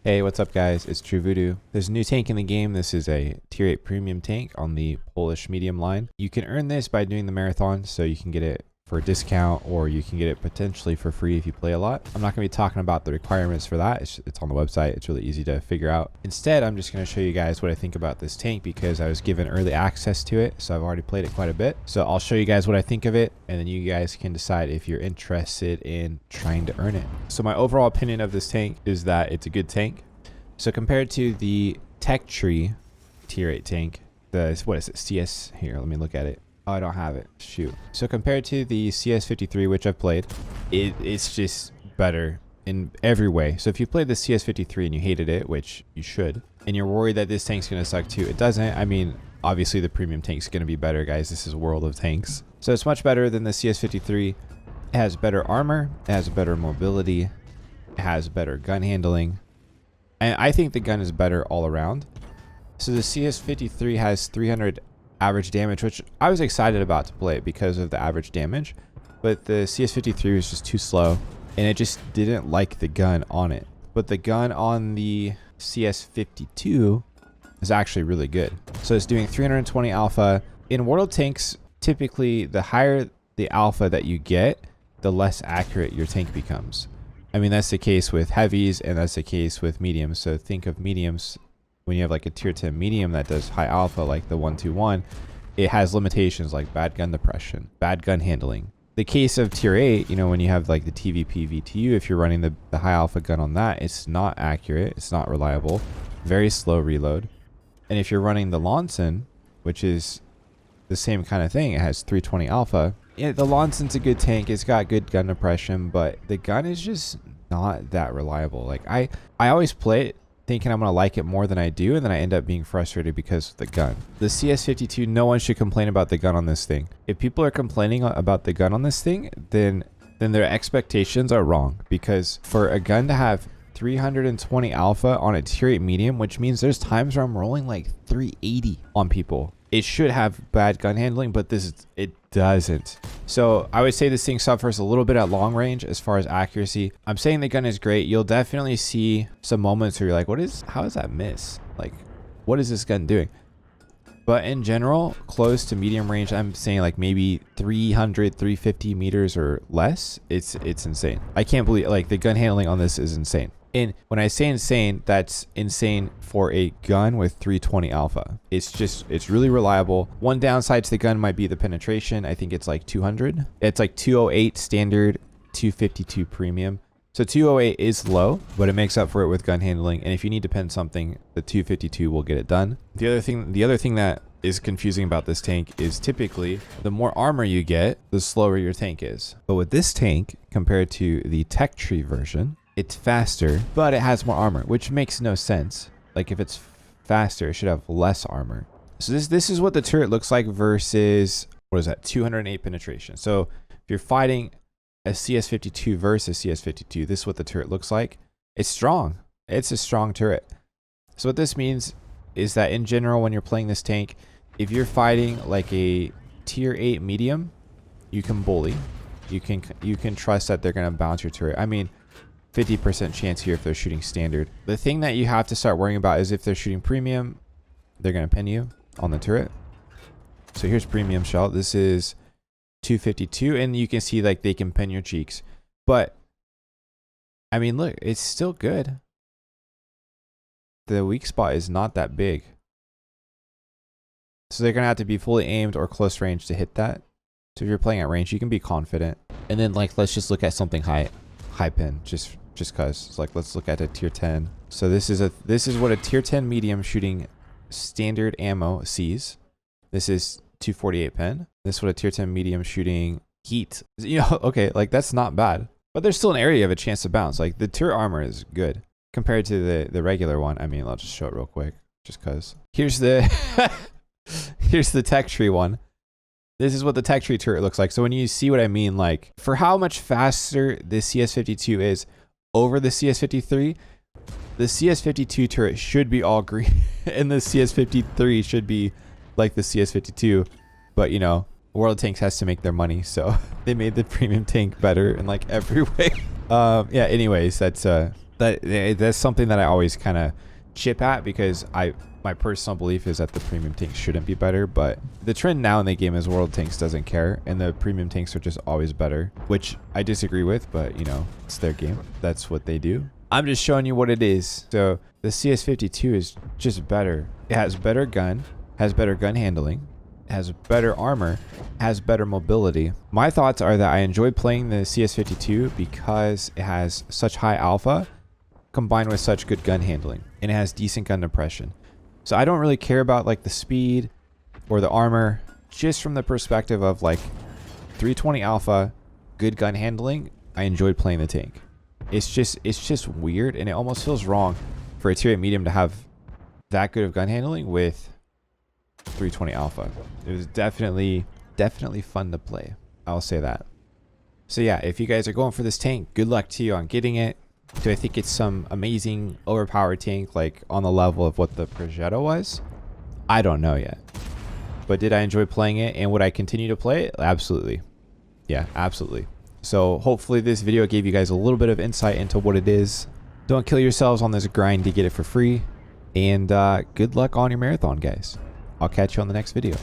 Hey, what's up guys? It's True Voodoo. There's a new tank in the game. This is a tier 8 premium tank on the Polish medium line. You can earn this by doing the marathon, so you can get it for a discount or you can get it potentially for free if you play a lot. I'm not going to be talking about the requirements for that. It's on the website. It's really easy to figure out. Instead, I'm just going to show you guys what I think about this tank because I was given early access to it, so I've already played it quite a bit. So I'll show you guys what I think of it, and then you guys can decide if you're interested in trying to earn it. So my overall opinion of this tank is that it's a good tank. So compared to the Tech Tree tier 8 tank, what is it, CS? Here, let me look at it. Oh, I don't have it. Shoot. So compared to the CS-52, which I've played, it's just better in every way. So if you played the CS-53 and you hated it, which you should, and you're worried that this tank's going to suck too, it doesn't. I mean, obviously the premium tank's going to be better, guys. This is World of Tanks. So it's much better than the CS-53. It has better armor. It has better mobility. It has better gun handling. And I think the gun is better all around. So the CS-53 has 300 average damage, which I was excited about to play because of the average damage. But the CS-53 was just too slow, and it just didn't like the gun on it. But the gun on the CS-52 is actually really good. So it's doing 320 alpha. In World of Tanks, typically the higher the alpha that you get, the less accurate your tank becomes. I mean, that's the case with heavies and that's the case with mediums. So think of mediums. When you have like a tier 10 medium that does high alpha, like the 121, it has limitations like bad gun depression, bad gun handling. The case of tier 8, you know, when you have like the TVP VTU, if you're running the high alpha gun on that, it's not accurate. It's not reliable, very slow reload. And if you're running the Lonson, which is the same kind of thing, it has 320 alpha. Yeah, the Lonson's a good tank. It's got good gun depression, but the gun is just not that reliable. Like I always play it thinking I'm going to like it more than I do, and then I end up being frustrated because of the gun. The CS-52, no one should complain about the gun on this thing. If people are complaining about the gun on this thing, then their expectations are wrong, because for a gun to have 320 alpha on a tier 8 medium, which means there's times where I'm rolling like 380 on people. It should have bad gun handling, but it doesn't. So I would say this thing suffers a little bit at long range as far as accuracy. I'm saying the gun is great. You'll definitely see some moments where you're like, how is that miss? Like, what is this gun doing? But in general, close to medium range, I'm saying like maybe 300, 350 meters or less. It's insane. I can't believe, like, the gun handling on this is insane. And when I say insane, that's insane for a gun with 320 alpha. It's really reliable. One downside to the gun might be the penetration. I think it's like 200. It's like 208 standard, 252 premium. So 208 is low, but it makes up for it with gun handling. And if you need to pen something, the 252 will get it done. The other thing that is confusing about this tank is typically the more armor you get, the slower your tank is. But with this tank, compared to the Tech Tree version, it's faster, but it has more armor, which makes no sense. Like, if it's faster, it should have less armor. So this is what the turret looks like versus, what is that, 208 penetration. So if you're fighting a CS-52 versus CS-52, this is what the turret looks like. It's strong. It's a strong turret. So what this means is that in general, when you're playing this tank, if you're fighting like a tier 8 medium, you can bully. You can trust that they're going to bounce your turret. I mean, 50% chance here if they're shooting standard. The thing that you have to start worrying about is if they're shooting premium, they're going to pin you on the turret. So here's premium shell. This is 252, and you can see like they can pin your cheeks. But I mean, look, it's still good. The weak spot is not that big. So they're going to have to be fully aimed or close range to hit that. So if you're playing at range, you can be confident. And then, like, let's just look at something high pin, just cause it's like, let's look at a tier 10. So this is what a tier 10 medium shooting standard ammo sees. This is 248 pin. This is what a tier 10 medium shooting heat, you know, okay, like that's not bad, but there's still an area of a chance to bounce. Like the turret armor is good compared to the regular one. I mean, I'll just show it real quick just cause. Here's the here's the Tech Tree one. This is what the Tech Tree turret looks like. So when you see what I mean, like for how much faster the CS-52 is over the CS-53, the CS-52 turret should be all green and the CS-53 should be like the CS-52. But you know, World of Tanks has to make their money, so they made the premium tank better in like every way. Yeah, anyways, that's That's something that I always kind of chip at, because my personal belief is that the premium tanks shouldn't be better, but the trend now in the game is world tanks doesn't care, and the premium tanks are just always better, which I disagree with, but you know, it's their game. That's what they do. I'm just showing you what it is. So the CS-52 is just better. It has better gun, has better gun handling, has better armor, has better mobility. My thoughts are that I enjoy playing the CS-52 because it has such high alpha combined with such good gun handling, and it has decent gun depression. So I don't really care about like the speed or the armor, just from the perspective of like 320 alpha, good gun handling. I enjoyed playing the tank. It's just weird, and it almost feels wrong for a tier 8 medium to have that good of gun handling with 320 alpha. It was definitely fun to play. I'll say that. So yeah, if you guys are going for this tank, good luck to you on getting it. Do I think it's some amazing overpowered tank like on the level of what the Progetto was? I don't know yet. But did I enjoy playing it, and would I continue to play it? Absolutely. Yeah, absolutely. So hopefully this video gave you guys a little bit of insight into what it is. Don't kill yourselves on this grind to get it for free. And good luck on your marathon, guys. I'll catch you on the next video.